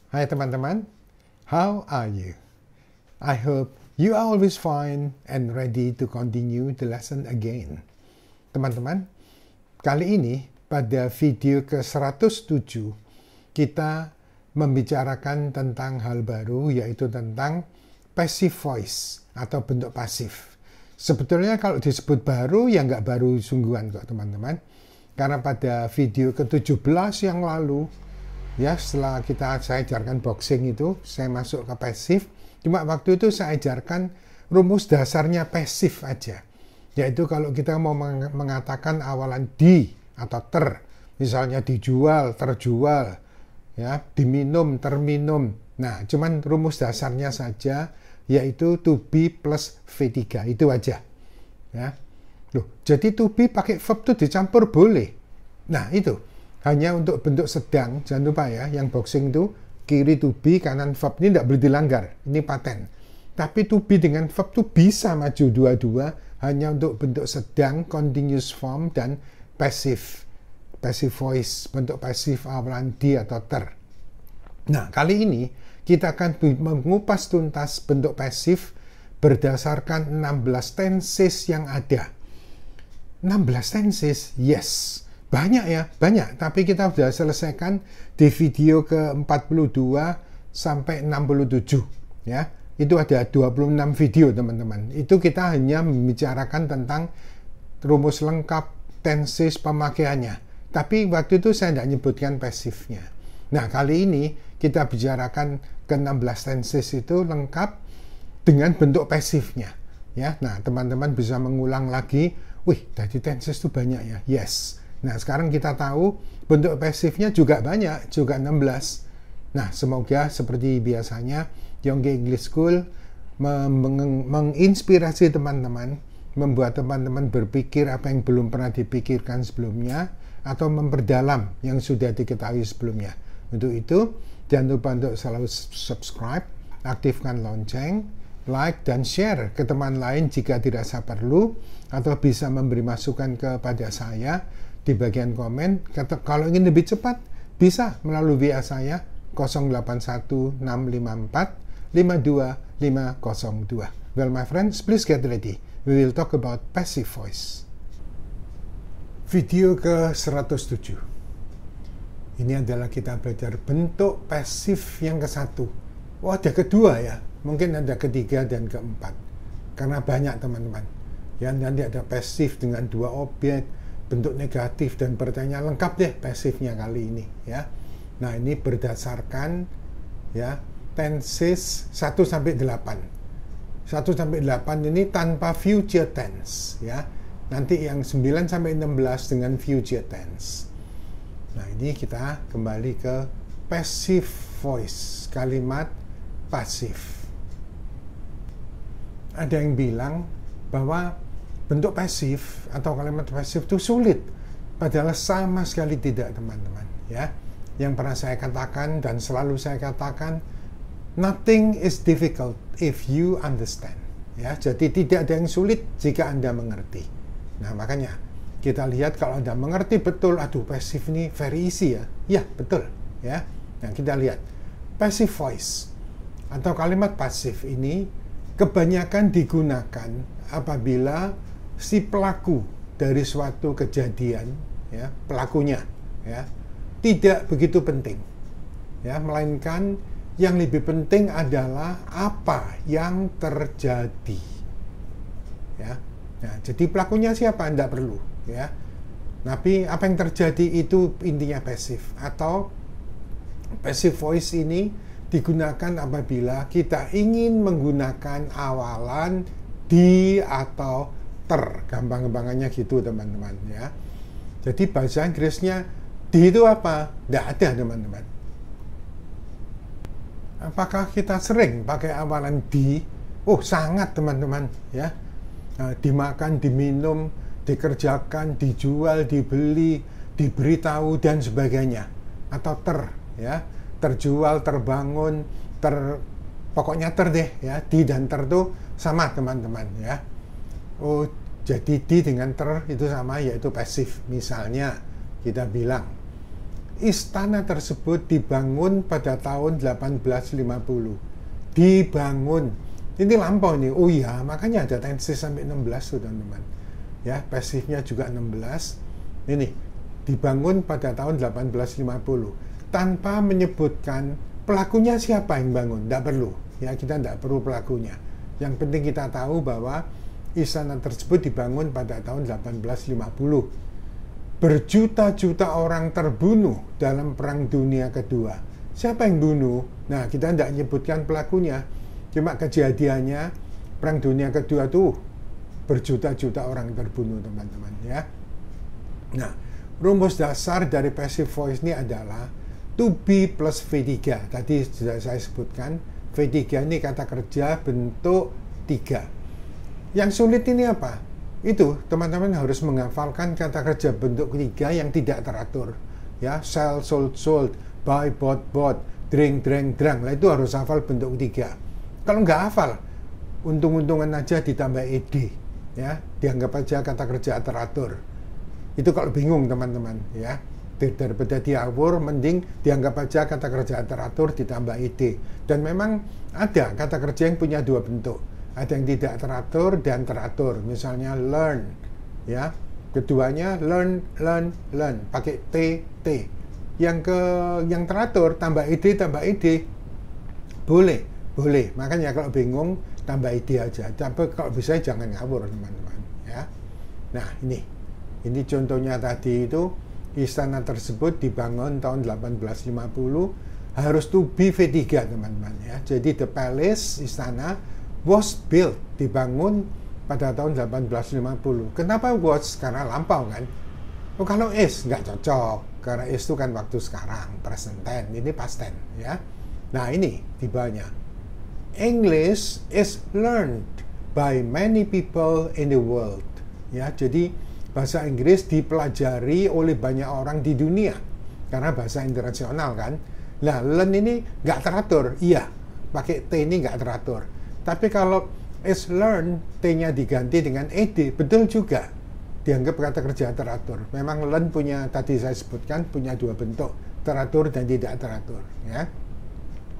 Hai teman-teman, how are you? I hope you are always fine and ready to continue the lesson again. Teman-teman, kali ini pada video ke-107 kita membicarakan tentang hal baru, yaitu tentang passive voice atau bentuk pasif. Sebetulnya kalau disebut baru ya nggak baru sungguhan kok teman-teman, karena pada video ke-17 yang lalu ya, setelah saya ajarkan boxing itu, saya masuk ke pasif. Cuma waktu itu saya ajarkan rumus dasarnya pasif aja. Yaitu kalau kita mau mengatakan awalan di atau ter, misalnya dijual, terjual, ya, diminum, terminum. Nah, cuman rumus dasarnya saja, yaitu to be plus V3, itu aja. Ya. Loh, jadi to be pakai verb itu dicampur boleh. Nah, itu. Hanya untuk bentuk sedang, jangan lupa ya, yang boxing itu kiri to be, kanan verb, ini tidak boleh dilanggar, ini paten. Tapi to be dengan verb itu bisa maju dua-dua, hanya untuk bentuk sedang, continuous form, dan passive voice, bentuk pasif awalan di atau ter. Nah, kali ini kita akan mengupas tuntas bentuk pasif berdasarkan 16 tenses yang ada. 16 tenses, yes. Banyak ya, banyak. Tapi kita sudah selesaikan di video ke-42 sampai 67. Ya, itu ada 26 video teman-teman. Itu kita hanya membicarakan tentang rumus lengkap, tenses, pemakaiannya. Tapi waktu itu saya tidak menyebutkan pasifnya. Nah, kali ini kita bicarakan ke-16 tenses itu lengkap dengan bentuk pasifnya. Ya, nah teman-teman bisa mengulang lagi. Wih, tadi tenses itu banyak ya. Yes. Nah, sekarang kita tahu bentuk pasifnya juga banyak, juga 16. Nah, semoga seperti biasanya Yonggi English School menginspirasi teman-teman, membuat teman-teman berpikir apa yang belum pernah dipikirkan sebelumnya, atau memperdalam yang sudah diketahui sebelumnya. Untuk itu, jangan lupa untuk selalu subscribe, aktifkan lonceng, like, dan share ke teman lain jika dirasa perlu, atau bisa memberi masukan kepada saya di bagian komen. Kalau ingin lebih cepat, bisa melalui WA saya 081654 52502. Well, my friends, please get ready. We will talk about passive voice. Video ke-107. Ini adalah kita belajar bentuk pasif yang ke-1. Oh, ada kedua ya. Mungkin ada ketiga dan keempat. Karena banyak teman-teman. Ya, nanti ada pasif dengan dua objek, bentuk negatif dan pertanyaan lengkap deh pasifnya kali ini ya. Nah, ini berdasarkan ya tenses 1 sampai 8. 1 sampai 8 ini tanpa future tense ya. Nanti yang 9 sampai 16 dengan future tense. Nah, ini kita kembali ke passive voice, kalimat pasif. Ada yang bilang bahwa bentuk pasif atau kalimat pasif itu sulit, padahal sama sekali tidak teman-teman ya. Yang pernah saya katakan dan selalu saya katakan, nothing is difficult if you understand ya. Jadi tidak ada yang sulit jika Anda mengerti. Nah, makanya kita lihat kalau Anda mengerti betul, aduh pasif ini very easy ya. Ya, betul ya. Nah, kita lihat passive voice atau kalimat pasif ini kebanyakan digunakan apabila si pelaku dari suatu kejadian ya, pelakunya ya, tidak begitu penting ya, melainkan yang lebih penting adalah apa yang terjadi ya. Nah, jadi pelakunya siapa tidak perlu ya, tapi apa yang terjadi itu intinya pasif. Atau passive voice ini digunakan apabila kita ingin menggunakan awalan di atau ter, gampang-gampangannya gitu teman-teman ya. Jadi bahasa Inggrisnya di itu apa? Tidak ada teman-teman. Apakah kita sering pakai awalan di? Oh, sangat teman-teman ya. Nah, dimakan, diminum, dikerjakan, dijual, dibeli, diberitahu dan sebagainya. Atau ter ya, terjual, terbangun, pokoknya ter deh ya. Di dan ter itu sama teman-teman ya. Oh, jadi di dengan ter itu sama, yaitu pasif. Misalnya kita bilang istana tersebut dibangun pada tahun 1850. Dibangun. Ini lampau nih. Oh iya, makanya ada tenses sampai 16 tuh teman-teman. Ya, pasifnya juga 16. Ini dibangun pada tahun 1850 tanpa menyebutkan pelakunya siapa yang bangun. Tidak perlu. Ya, kita tidak perlu pelakunya. Yang penting kita tahu bahwa istana tersebut dibangun pada tahun 1850. Berjuta-juta orang terbunuh dalam Perang Dunia Kedua. Siapa yang bunuh? Nah, kita tidak menyebutkan pelakunya. Cuma kejadiannya Perang Dunia Kedua tuh berjuta-juta orang terbunuh, teman-teman, ya. Nah, rumus dasar dari passive voice ini adalah to be plus V3. Tadi sudah saya sebutkan, V3 ini kata kerja bentuk 3. Yang sulit ini apa? Itu teman-teman harus menghafalkan kata kerja bentuk 3 yang tidak teratur. Ya, sell, sold, sold, buy, bought, bought, drink, drank, drank. Nah, itu harus hafal bentuk 3. Kalau nggak hafal, untung-untungan aja ditambah ed. Ya, dianggap aja kata kerja teratur. Itu kalau bingung teman-teman, ya. Daripada diawur, mending dianggap aja kata kerja teratur ditambah ed. Dan memang ada kata kerja yang punya dua bentuk. Ada yang tidak teratur dan teratur. Misalnya learn, ya. Keduanya learn, learn, learn. Pakai t. Yang teratur tambah ed, tambah ed. Boleh. Makanya kalau bingung tambah id aja. Tapi kalau bisa jangan ngawur teman-teman, ya. Nah, ini contohnya tadi itu istana tersebut dibangun tahun 1850, harus to be V3 teman-teman, ya. Jadi the palace, istana was built, dibangun pada tahun 1850. Kenapa was? Karena lampau kan. Oh, kalau is nggak cocok, karena is itu kan waktu sekarang, present tense, ini past tense, ya. Nah, ini tibanya. English is learned by many people in the world. Ya, jadi bahasa Inggris dipelajari oleh banyak orang di dunia karena bahasa internasional kan. Nah, learn ini nggak teratur, iya, pakai t ini nggak teratur. Tapi kalau is learn, t-nya diganti dengan ed, betul juga dianggap kata kerja teratur. Memang learn punya, tadi saya sebutkan, punya dua bentuk, teratur dan tidak teratur, ya.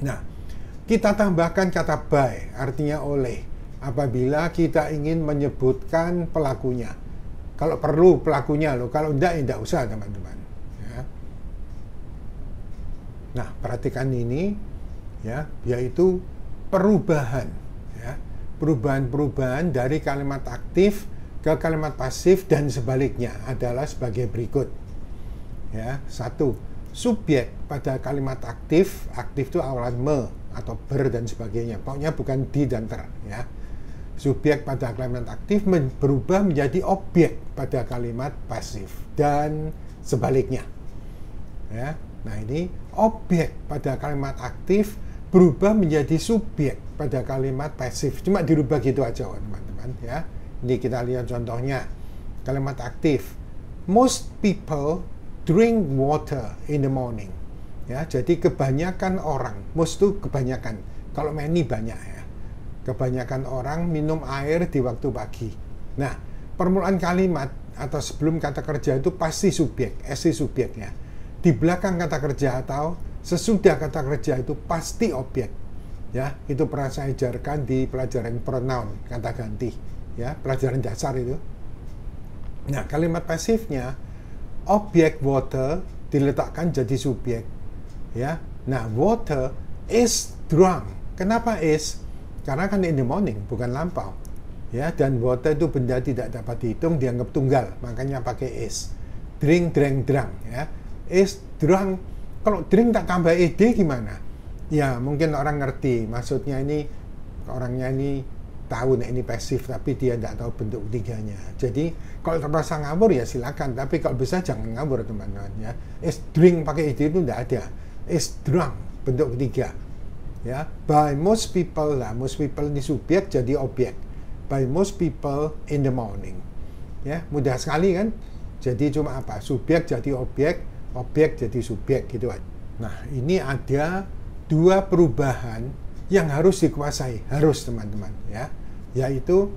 Nah, kita tambahkan kata by, artinya oleh, apabila kita ingin menyebutkan pelakunya. Kalau perlu pelakunya loh, kalau enggak, ya enggak usah teman-teman. Ya. Nah, perhatikan ini, ya, yaitu perubahan. Ya. Perubahan-perubahan dari kalimat aktif ke kalimat pasif dan sebaliknya adalah sebagai berikut. Ya, 1. Subjek pada kalimat aktif itu awalan me atau ber dan sebagainya. Pokoknya bukan di dan ter, ya. Subjek pada kalimat aktif berubah menjadi objek pada kalimat pasif dan sebaliknya. Ya. Nah, ini objek pada kalimat aktif berubah menjadi subjek pada kalimat pasif. Cuma dirubah gitu aja, teman-teman, ya. Ini kita lihat contohnya. Kalimat aktif. Most people drink water in the morning. Ya, jadi kebanyakan orang, most itu kebanyakan, kalau many banyak, ya. Kebanyakan orang minum air di waktu pagi. Nah, permulaan kalimat atau sebelum kata kerja itu pasti subjek, esi subjeknya. Di belakang kata kerja atau sesudah kata kerja itu pasti objek. Ya, itu pernah saya ajarkan di pelajaran pronoun, kata ganti, ya, pelajaran dasar itu. Nah, kalimat pasifnya objek water diletakkan jadi subjek. Ya, nah, water is drunk. Kenapa is? Karena kan in the morning, bukan lampau. Ya, dan water itu benda tidak dapat dihitung, dianggap tunggal, makanya pakai is. Drink, drank, drunk. Ya, is drunk. Kalau drink tak tambah ed gimana? Ya, mungkin orang ngerti. Maksudnya ini orangnya ini tahu nih ini pasif, tapi dia tidak tahu bentuk ketiganya. Jadi kalau terpaksa ngawur ya silakan, tapi kalau bisa jangan ngawur teman-teman, ya. Is drink pakai ed itu tidak ada. Is drunk bentuk ketiga, ya. By most people, lah, most people ini subjek jadi objek. By most people in the morning, ya, mudah sekali kan. Jadi cuma apa, subjek jadi objek, objek jadi subjek gitu aja. Nah, ini ada dua perubahan yang harus dikuasai, harus teman-teman, ya, yaitu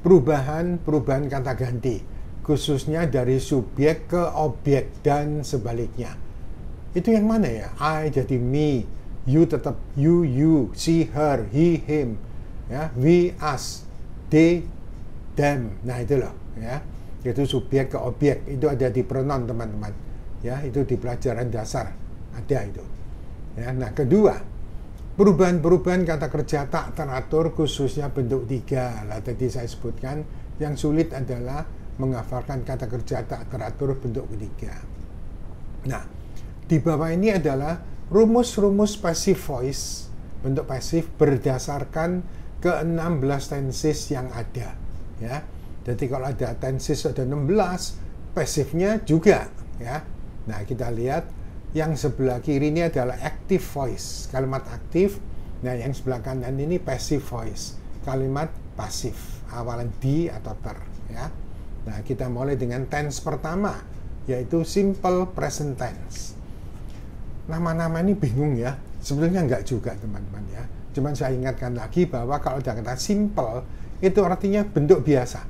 perubahan kata ganti, khususnya dari subjek ke objek dan sebaliknya. Itu yang mana ya? I jadi me, you tetap you, she, her, he, him, ya, we, us, they, them. Nah itu loh, ya. Itu subjek ke objek, itu ada di pronoun teman-teman. Ya, itu di pelajaran dasar ada itu. Ya, nah kedua, perubahan-perubahan kata kerja tak teratur khususnya bentuk 3. Lah tadi saya sebutkan yang sulit adalah menghafalkan kata kerja tak teratur bentuk 3. Nah, di bawah ini adalah rumus-rumus passive voice bentuk pasif berdasarkan ke-16 tenses yang ada, ya. Jadi kalau ada tenses ada 16, pasifnya juga, ya. Nah, kita lihat yang sebelah kiri ini adalah active voice, kalimat aktif. Nah, yang sebelah kanan ini passive voice, kalimat pasif, awalan di atau ter, ya. Nah, kita mulai dengan tense pertama, yaitu simple present tense. Nama-nama ini bingung ya, sebenarnya enggak juga teman-teman ya. Cuman saya ingatkan lagi bahwa kalau ada kata simple, itu artinya bentuk biasa,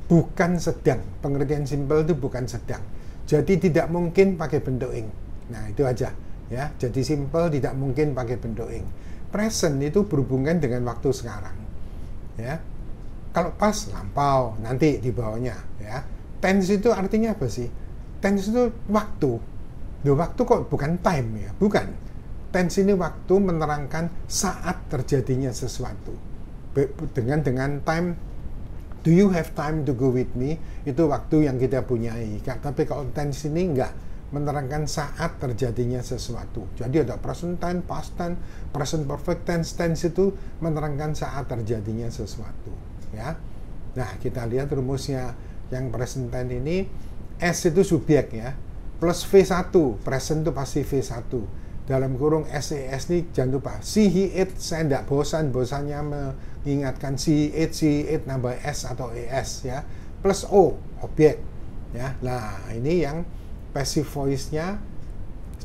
bukan sedang. Pengertian simple itu bukan sedang. Jadi tidak mungkin pakai bentuk ing. Nah, itu aja ya. Jadi simple tidak mungkin pakai bentuk ing. Present itu berhubungan dengan waktu sekarang. Ya. Kalau pas lampau, nanti di bawahnya ya. Tense itu artinya apa sih? Tense itu waktu. Loh, waktu kok bukan time ya? Bukan. Tense ini waktu menerangkan saat terjadinya sesuatu. Dengan time, do you have time to go with me? Itu waktu yang kita punyai. Tapi kalau tense ini enggak, menerangkan saat terjadinya sesuatu. Jadi ada present tense, past tense, present perfect tense. Tense itu menerangkan saat terjadinya sesuatu, ya. Nah, kita lihat rumusnya yang present tense ini. S itu subjek ya, plus V1, present itu pasti V1. Dalam kurung SES ini jangan lupa, she, he, it, saya tidak bosannya mengingatkan she, it nambah S atau ES ya, plus O, objek ya. Nah, ini yang passive voice-nya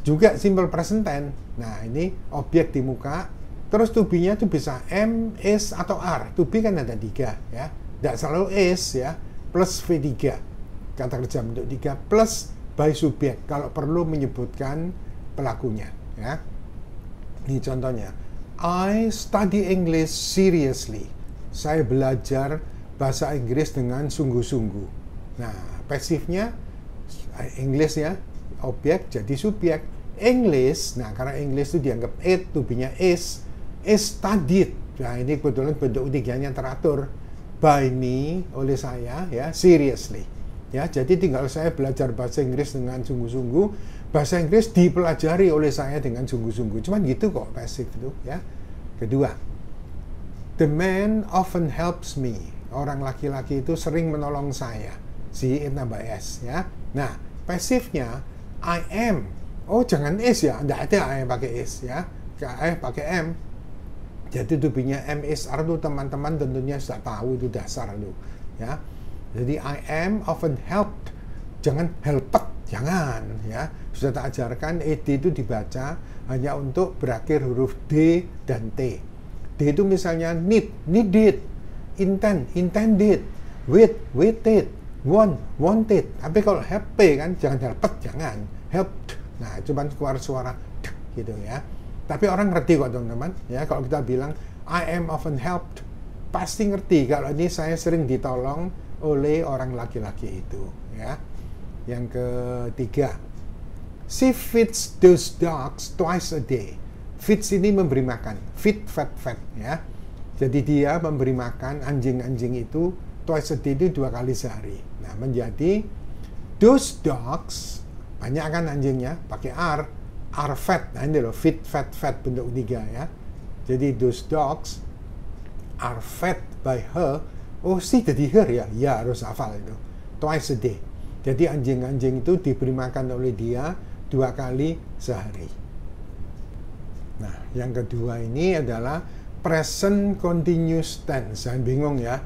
juga simple present tense. Nah, ini objek di muka, terus to be-nya itu bisa M, is, atau R. To be kan ada 3 ya, tidak selalu is ya, plus V3, kata kerja bentuk 3, plus by subjek kalau perlu menyebutkan pelakunya, ya. Ini contohnya, I study English seriously. Saya belajar bahasa Inggris dengan sungguh-sungguh. Nah, pasifnya English ya, objek jadi subjek. English, nah karena English itu dianggap it, to be-nya is studied. Nah, ini kebetulan bentuk 3-nya teratur. By me, oleh saya ya, seriously. Ya, jadi tinggal saya belajar bahasa Inggris dengan sungguh-sungguh, bahasa Inggris dipelajari oleh saya dengan sungguh-sungguh. Cuman gitu kok pasif itu, ya. Kedua, the man often helps me. Orang laki-laki itu sering menolong saya. Si it nambah S, ya. Nah, pasifnya I am. Oh, jangan is ya, enggak ada I pakai is ya. I pakai am. Jadi tubinya M is R itu teman-teman tentunya sudah tahu, itu dasar itu, ya. Jadi I am often helped, jangan helped, jangan ya. Sudah tak ajarkan ed itu dibaca hanya untuk berakhir huruf D dan T. D itu misalnya need, needed, intended, waited, wanted. Tapi kalau help kan jangan helped, jangan helped. Nah, cuma keluar suara gitu ya. Tapi orang ngerti kok teman-teman ya, kalau kita bilang I am often helped, pasti ngerti kalau ini saya sering ditolong oleh orang laki-laki itu ya. Yang ketiga, she feeds those dogs twice a day. Feeds ini memberi makan, feed, fed ya. Jadi dia memberi makan anjing-anjing itu twice a day, itu 2 kali sehari. Nah, menjadi those dogs, banyak kan anjingnya, pakai are fed. Nah, ini loh, feed, fed bentuk 3 ya. Jadi those dogs are fed by her. Oh, sih jadi her ya? Ya, harus hafal itu. Twice a day. Jadi anjing-anjing itu diberi makan oleh dia 2 kali sehari. Nah, yang kedua ini adalah present continuous tense. Jangan bingung ya.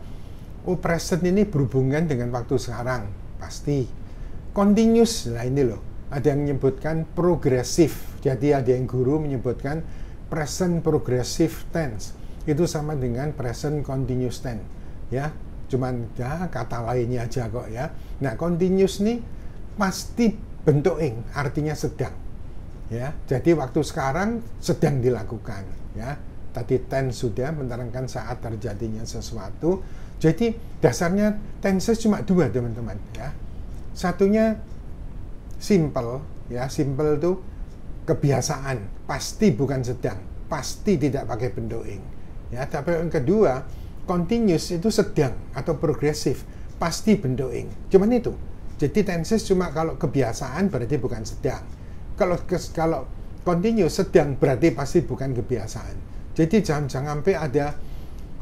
Oh, present ini berhubungan dengan waktu sekarang. Pasti. Continuous, nah ini loh. Ada yang menyebutkan progresif. Jadi ada yang guru menyebutkan present progressive tense. Itu sama dengan present continuous tense. Ya, cuman ya kata lainnya aja kok ya. Nah, continuous nih pasti bentuk ing, artinya sedang. Ya, jadi waktu sekarang sedang dilakukan. Ya, tadi tense sudah menerangkan saat terjadinya sesuatu. Jadi dasarnya tenses cuma dua, teman-teman. Ya, satunya simple. Ya, simple itu kebiasaan, pasti bukan sedang, pasti tidak pakai bentuk ing. Ya, tapi yang kedua continuous itu sedang atau progresif, pasti bentuk ing. Cuman itu. Jadi tenses cuma kalau kebiasaan berarti bukan sedang. Kalau continuous sedang berarti pasti bukan kebiasaan. Jadi jangan sampai ada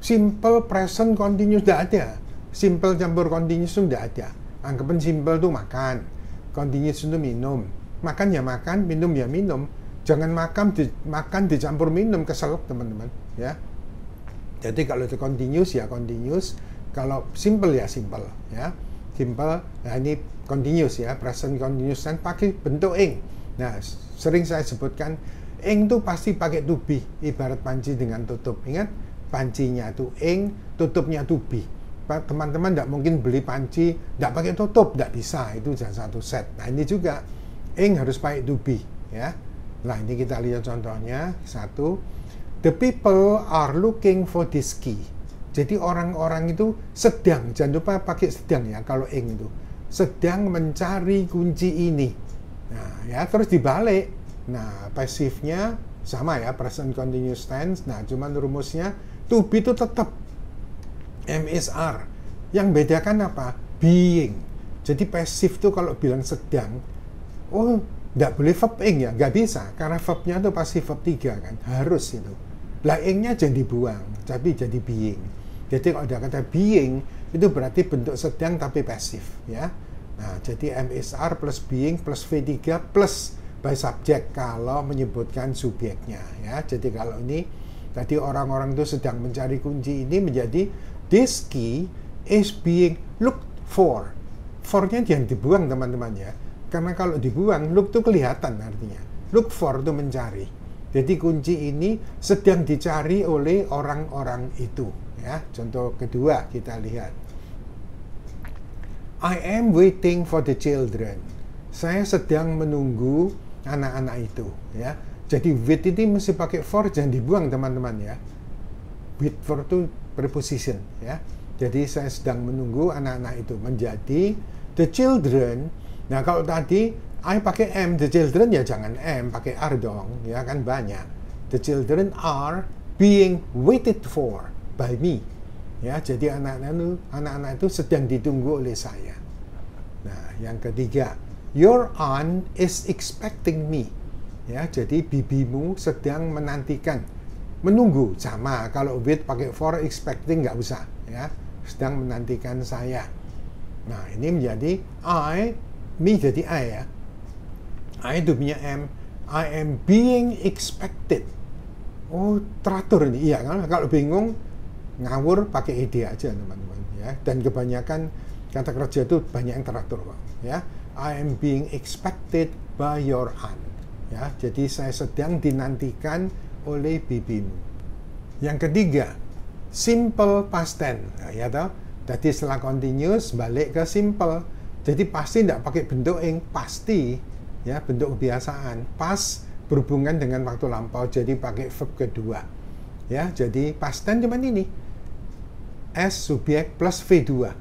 simple present continuous, tidak ada. Simple campur continuous itu tidak ada. Anggapan simple itu makan, continuous itu minum. Makan ya makan, minum ya minum. Jangan makan dicampur minum, keselak teman-teman. Ya. Jadi kalau itu continuous ya continuous, kalau simple ya simple. Ya. Simple, nah ini continuous ya, present continuous dan pakai bentuk ing. Nah, sering saya sebutkan, ing itu pasti pakai to be, ibarat panci dengan tutup. Ingat, pancinya itu ing, tutupnya to be. Teman-teman tidak mungkin beli panci, tidak pakai tutup, tidak bisa, itu jangan satu set. Nah, ini juga, ing harus pakai to be. Ya. Nah, ini kita lihat contohnya, satu, the people are looking for this key. Jadi orang-orang itu sedang, jangan lupa pakai sedang ya, kalau ing itu. Sedang mencari kunci ini. Nah, ya terus dibalik. Nah, pasifnya sama ya, present continuous tense. Nah, cuman rumusnya to be itu tetap am is are. Yang bedakan apa? Being. Jadi pasif itu kalau bilang sedang, oh, nggak boleh verb ing ya, nggak bisa. Karena verbnya itu pasti verb 3 kan, harus itu. Lah ingnya jangan dibuang, tapi jadi being. Jadi kalau ada kata being, itu berarti bentuk sedang tapi pasif ya. Nah, jadi am is are plus being plus V3 plus by subject kalau menyebutkan subjeknya ya. Jadi kalau ini tadi orang-orang itu sedang mencari kunci ini menjadi this key is being looked for. For-nya jangan dibuang teman-teman ya. Karena kalau dibuang look itu kelihatan artinya. Look for itu mencari. Jadi kunci ini sedang dicari oleh orang-orang itu ya. Contoh kedua kita lihat. I am waiting for the children. Saya sedang menunggu anak-anak itu ya. Jadi wait ini mesti pakai for, jangan dibuang teman-teman ya. Wait for itu preposition ya. Jadi saya sedang menunggu anak-anak itu menjadi the children. Nah, kalau tadi I pakai am, the children ya jangan am, pakai are dong ya, kan banyak. The children are being waited for by me. Ya, jadi anak-anak itu sedang ditunggu oleh saya. Nah, yang ketiga, your aunt is expecting me. Ya, jadi bibimu sedang menantikan, menunggu sama. Kalau wait pakai for, expecting nggak usah. Ya, sedang menantikan saya. Nah, ini menjadi me jadi I ya. I itu punya am. I am being expected. Oh, teratur ini. Iya kan? Kalau bingung, ngawur pakai id aja teman-teman ya. Dan kebanyakan kata kerja itu banyak yang teratur Pak ya. I am being expected by your aunt ya. Jadi saya sedang dinantikan oleh bibimu. Yang ketiga, simple past tense ya toh. Jadi setelah continuous balik ke simple. Jadi pasti tidak pakai bentuk ing, pasti ya, bentuk kebiasaan. Pas berhubungan dengan waktu lampau, jadi pakai verb kedua ya. Jadi past tense cuman ini, S subjek plus V2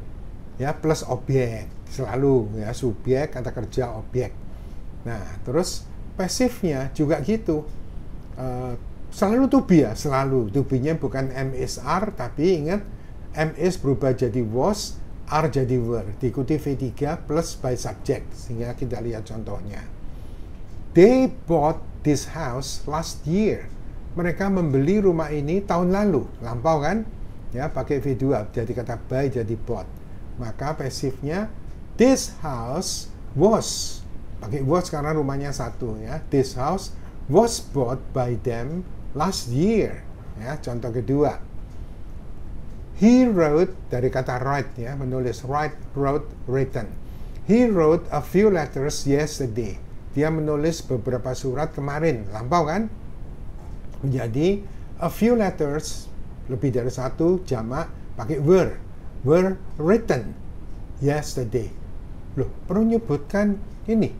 ya, plus objek selalu ya, subjek kata kerja objek. Nah, terus pasifnya juga gitu, selalu to be ya, selalu to be-nya bukan am is are, tapi ingat am is berubah jadi was, are jadi were, diikuti V3 plus by subject. Sehingga kita lihat contohnya, they bought this house last year. Mereka membeli rumah ini tahun lalu, lampau kan ya, pakai V2 jadi kata buy jadi bought. Maka pasifnya this house was, pakai was karena rumahnya satu ya. This house was bought by them last year ya. Contoh kedua, he wrote, dari kata write ya, menulis, write, wrote, written. He wrote a few letters yesterday. Dia menulis beberapa surat kemarin, lampau kan. Menjadi a few letters, lebih dari satu, jamak pakai were written yesterday. Loh, perlu nyebutkan ini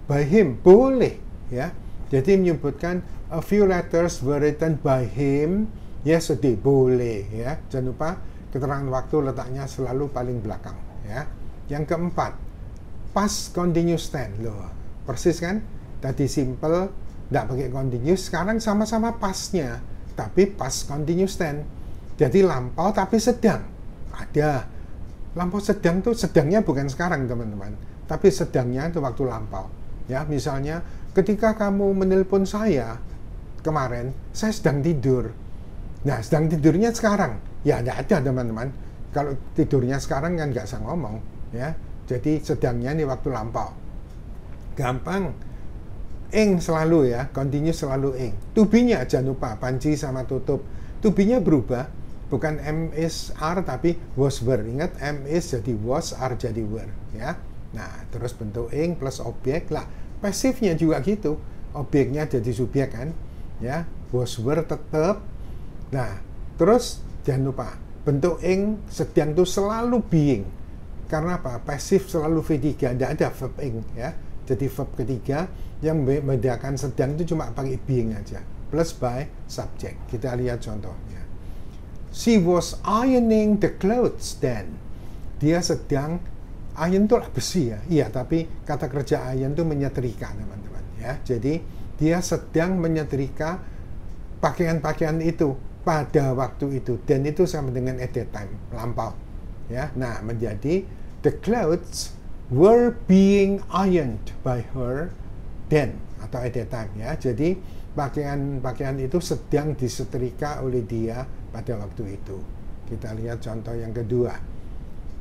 by him, boleh ya. Jadi menyebutkan a few letters were written by him yesterday. Boleh ya. Jangan lupa keterangan waktu letaknya selalu paling belakang ya. Yang keempat, past continuous tense. Loh, persis kan? Tadi simple, tidak pakai continuous. Sekarang sama-sama pastnya, tapi past continuous tense. Jadi lampau tapi sedang. Ada. Lampau sedang tuh, sedangnya bukan sekarang teman-teman, tapi sedangnya itu waktu lampau. Ya, misalnya ketika kamu menelpon saya kemarin, saya sedang tidur. Nah, sedang tidurnya sekarang. Ya, tidak ada teman-teman. Kalau tidurnya sekarang kan nggak usah ngomong. Ya, jadi sedangnya ini waktu lampau. Gampang. Ing selalu ya, continuous selalu ing. To be-nya jangan lupa, panci sama tutup. To be-nya berubah. Bukan am is are tapi was were. Ingat am is jadi was, are jadi were ya. Nah, terus bentuk ing plus objek lah. Pasifnya juga gitu. Objeknya jadi subjek kan. Ya, was were tetap. Nah, terus jangan lupa bentuk ing sedang itu selalu being. Karena apa? Pasif selalu V3, tidak ada verb ing ya. Jadi verb ketiga yang membedakan sedang itu cuma pakai being aja. Plus by subject. Kita lihat contohnya. She was ironing the clothes then. Dia sedang, iron itu lah besi ya. Iya, tapi kata kerja iron itu menyetrika teman-teman ya. Jadi dia sedang menyetrika pakaian-pakaian itu pada waktu itu. Dan itu sama dengan at that time, lampau ya. Nah, menjadi the clothes were being ironed by her then atau at that time ya. Jadi pakaian-pakaian itu sedang disetrika oleh dia pada waktu itu. Kita lihat contoh yang kedua.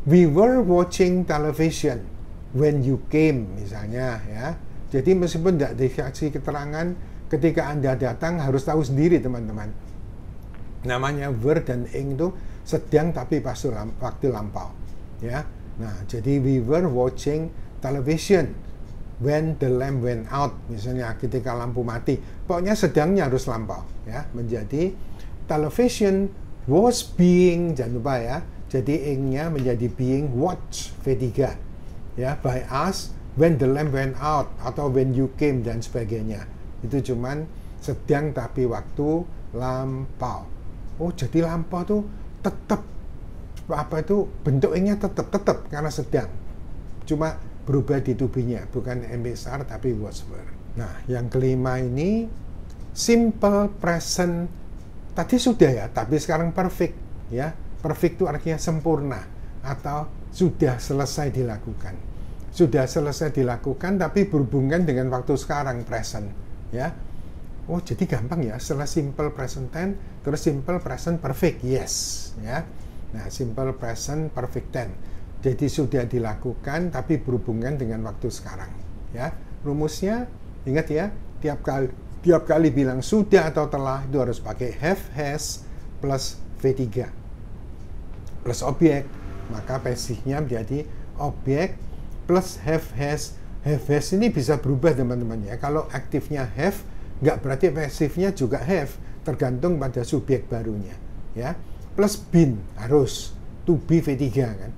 We were watching television when you came, misalnya ya. Jadi meskipun tidak dikasih keterangan, ketika Anda datang harus tahu sendiri teman-teman. Namanya were dan ing itu sedang tapi pas waktu lampau ya. Nah, jadi we were watching television when the lamp went out, misalnya ketika lampu mati. Pokoknya sedangnya harus lampau ya. Menjadi television was being, jangan lupa ya. Jadi ing-nya menjadi being watched V3 ya, by us when the lamp went out atau when you came dan sebagainya. Itu cuman sedang tapi waktu lampau. Oh, jadi lampau tuh tetap apa itu bentuk ing-nya tetap karena sedang. Cuma berubah di tubinya, bukan MSR tapi was were. Nah, yang kelima ini simple present. Tadi sudah ya, tapi sekarang perfect ya. Perfect itu artinya sempurna atau sudah selesai dilakukan. Sudah selesai dilakukan tapi berhubungan dengan waktu sekarang, present ya. Oh, jadi gampang ya. Setelah simple present tense terus simple present perfect, yes ya. Nah, simple present perfect tense. Jadi sudah dilakukan tapi berhubungan dengan waktu sekarang ya. Rumusnya ingat ya, tiap kali bilang sudah atau telah itu harus pakai have, has plus V3 plus objek, maka pasifnya menjadi objek plus have, has. Have, has ini bisa berubah teman-teman ya. Kalau aktifnya have, nggak berarti pasifnya juga have, tergantung pada subjek barunya ya. Plus been harus to be V3 kan.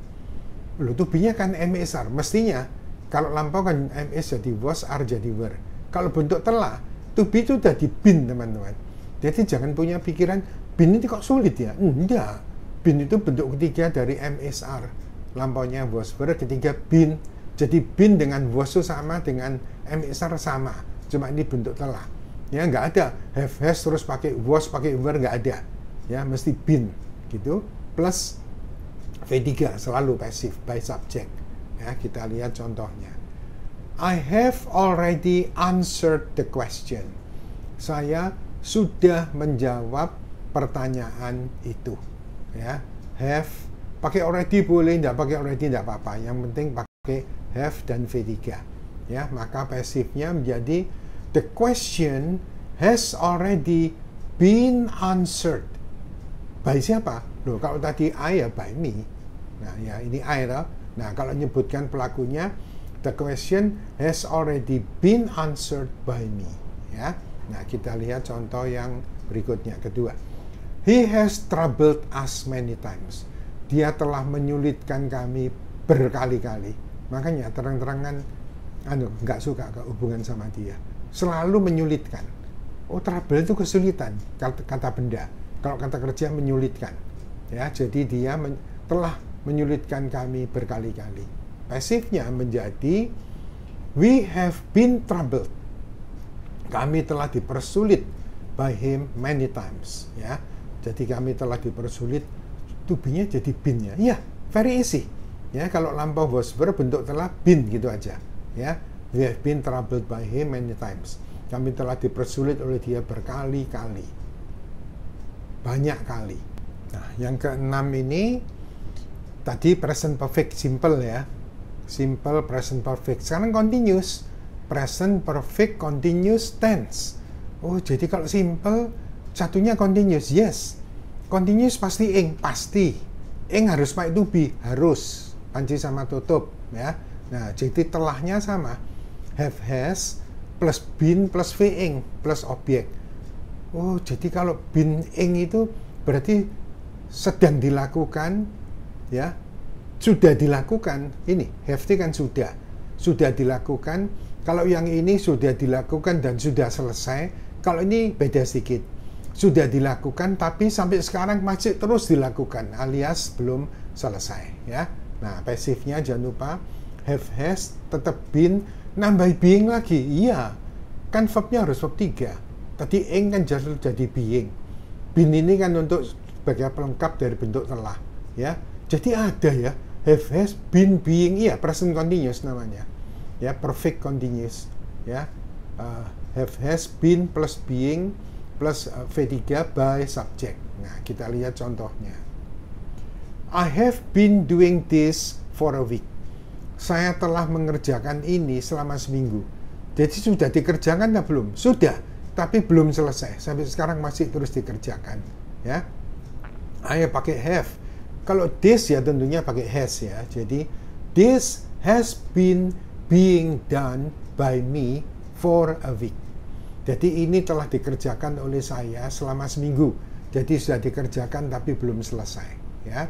Loh, to be-nya kan MSR, mestinya kalau lampau kan MS jadi was, are jadi were. Kalau bentuk telah, to be itu udah di been teman-teman. Jadi jangan punya pikiran been itu kok sulit ya. Enggak. Been itu bentuk ketiga dari MSR. Lampaunya was were, ketiga been. Jadi been dengan was itu sama, dengan MSR sama. Cuma ini bentuk telah. Ya, nggak ada have, has terus pakai was, pakai were, nggak ada. Ya, mesti been gitu. Plus V3 selalu pasif by subject. Ya, kita lihat contohnya. I have already answered the question. Saya sudah menjawab pertanyaan itu. Ya, have pakai already boleh, tidak pakai already tidak apa-apa. Yang penting pakai have dan V3. Ya, maka pasifnya menjadi the question has already been answered. By siapa? Loh, kalau tadi I ya by me. Nah, ya ini I lah. Nah, kalau menyebutkan pelakunya, the question has already been answered by me. Ya. Nah, kita lihat contoh yang berikutnya, kedua. He has troubled us many times. Dia telah menyulitkan kami berkali-kali. Makanya terang-terangan nggak suka ke hubungan sama dia. selalu menyulitkan. Oh, trouble itu kesulitan, kata benda. Kalau kata kerja menyulitkan. Ya, jadi dia telah menyulitkan kami berkali-kali. Pasifnya menjadi we have been troubled. Kami telah dipersulit by him many times. Ya, jadi kami telah dipersulit. To be-nya jadi been-nya. Ya, very easy. Ya, kalau lampau was verb bentuk telah been gitu aja. Ya, we have been troubled by him many times. Kami telah dipersulit oleh dia berkali-kali. Banyak kali. Nah, yang keenam ini tadi present perfect simple ya. Simple present perfect. Sekarang continuous. Present perfect continuous tense. Oh, jadi kalau simple satunya continuous. Yes. Continuous pasti ing, pasti. Ing harus pakai to be, harus. Panci sama tutup ya. Nah, jadi telahnya sama. Have has plus been plus being plus objek. Oh, jadi kalau been ing itu berarti sedang dilakukan ya. Sudah dilakukan. Ini have kan sudah dilakukan. Kalau yang ini sudah dilakukan dan sudah selesai. Kalau ini beda sedikit. Sudah dilakukan tapi sampai sekarang masih terus dilakukan alias belum selesai ya. Nah, pasifnya jangan lupa have has tetap been, nambah being lagi. Iya. Kan verbnya harus verb 3. Tadi ing kan jadi being. Been ini kan untuk sebagai pelengkap dari bentuk telah ya. Jadi ada ya have has been being, iya present continuous namanya. Ya, perfect continuous ya. Have has been plus being plus V3 by subject. Nah, kita lihat contohnya. I have been doing this for a week. Saya telah mengerjakan ini selama seminggu. Jadi sudah dikerjakan atau belum? Sudah, tapi belum selesai. Sampai sekarang masih terus dikerjakan. Ya, Ayo pakai have. Kalau this ya tentunya pakai has ya. Jadi this has been being done by me for a week. Jadi ini telah dikerjakan oleh saya selama seminggu. Jadi sudah dikerjakan tapi belum selesai. Ya.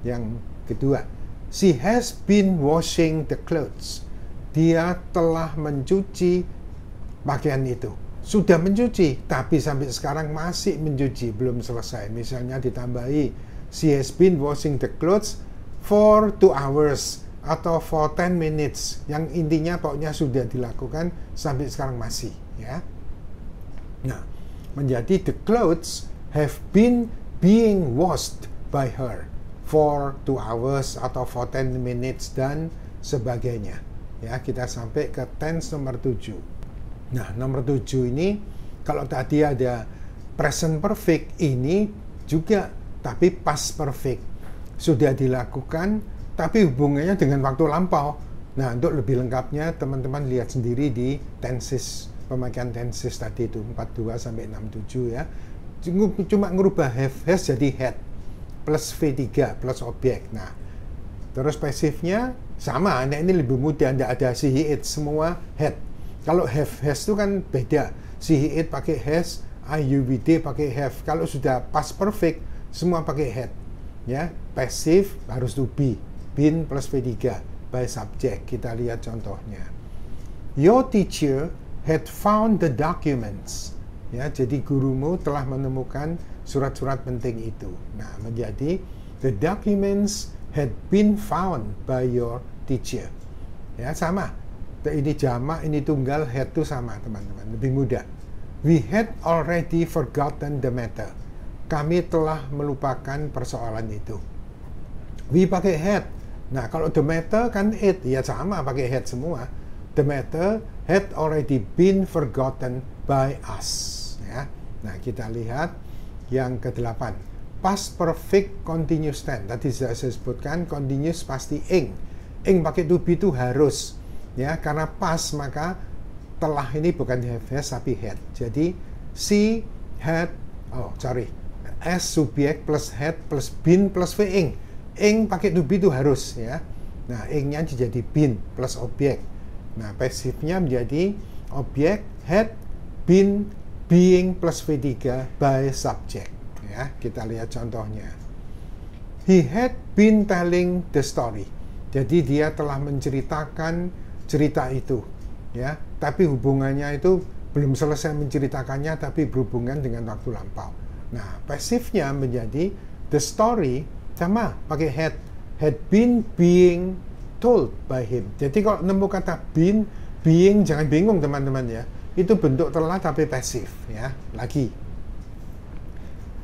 Yang kedua, she has been washing the clothes. Dia telah mencuci pakaian itu. Sudah mencuci, tapi sampai sekarang masih mencuci, belum selesai. Misalnya ditambahi, she has been washing the clothes for 2 hours atau for 10 minutes. Yang intinya pokoknya sudah dilakukan sampai sekarang masih. Ya. Nah, menjadi the clothes have been being washed by her for 2 hours atau for 10 minutes dan sebagainya. Ya, kita sampai ke tense nomor 7. Nah, nomor 7 ini kalau tadi ada present perfect, ini juga tapi past perfect. Sudah dilakukan tapi hubungannya dengan waktu lampau. Nah, untuk lebih lengkapnya teman-teman lihat sendiri di tenses, pemakaian tenses tadi itu 42 sampai 67 ya. Cuma ngerubah have has jadi had plus V3 plus objek. Nah, terus pasifnya sama. Nah, ini lebih mudah, tidak ada she, he, it, semua had. Kalau have has itu kan beda. She, he, it pakai has, I, you, we, they pakai have. Kalau sudah past perfect, semua pakai had. Ya, pasif harus to be. Been plus V3 by subject. Kita lihat contohnya. Your teacher had found the documents. Ya, jadi gurumu telah menemukan surat-surat penting itu. Nah, menjadi the documents had been found by your teacher. Ya, sama. Ini jamak, ini tunggal, had itu sama, teman-teman. Lebih mudah. We had already forgotten the matter. Kami telah melupakan persoalan itu. We pakai had. Nah, kalau the matter kan it, ya sama pakai had semua. The matter had already been forgotten by us. Ya. Nah, kita lihat yang ke-8. Past perfect continuous tense. Tadi saya sebutkan continuous pasti ing. Ing pakai to be itu harus. Ya, karena past maka telah ini bukan have has tapi had. Jadi she had as subjek plus had plus been plus being. Ing pakai to be itu harus ya. Nah, ingnya jadi been plus objek. Nah, pasifnya menjadi objek had been being plus V3 by subject. Ya, kita lihat contohnya. He had been telling the story. Jadi dia telah menceritakan cerita itu. Ya, tapi hubungannya itu belum selesai menceritakannya tapi berhubungan dengan waktu lampau. Nah, pasifnya menjadi the story sama pakai had been being told by him. Jadi kalau nemu kata been, being, jangan bingung teman-teman ya. Itu bentuk telah tapi pasif ya. Lagi.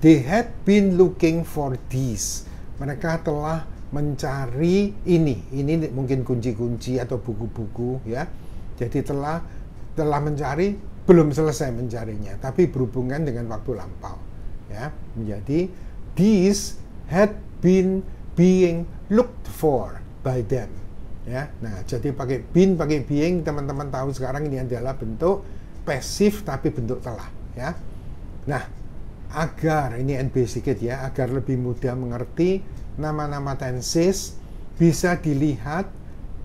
They had been looking for these. Mereka telah mencari ini. Ini mungkin kunci-kunci atau buku-buku ya. Jadi telah mencari, belum selesai mencarinya, tapi berhubungan dengan waktu lampau ya. Menjadi these had been being looked for by them ya. Nah, jadi pakai been, pakai being, teman-teman tahu sekarang ini adalah bentuk pasif tapi bentuk telah ya. Nah, agar ini NB sedikit ya, agar lebih mudah mengerti nama-nama tenses bisa dilihat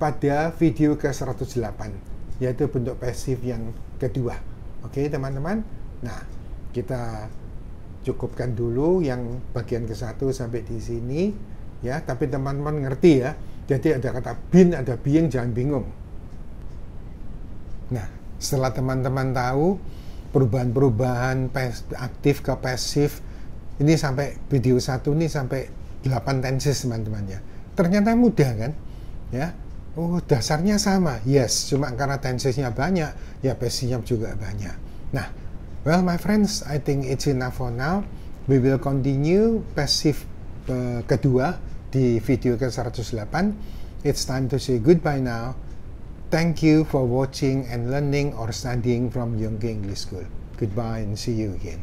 pada video ke-108, yaitu bentuk pasif yang kedua. Oke teman-teman, nah kita cukupkan dulu yang bagian ke-1 sampai di sini ya, tapi teman-teman ngerti ya. Jadi ada kata been, ada being, jangan bingung. Nah, setelah teman-teman tahu perubahan-perubahan aktif ke pasif ini, sampai video 1 ini sampai 8 tenses teman-teman ya. Ternyata mudah kan ya. Oh, dasarnya sama. Yes, cuma karena tensesnya banyak, ya pasifnya juga banyak. Nah, well my friends, I think it's enough for now. We will continue pasif kedua di video ke-108. It's time to say goodbye now. Thank you for watching and learning or studying from Yongke English School. Goodbye and see you again.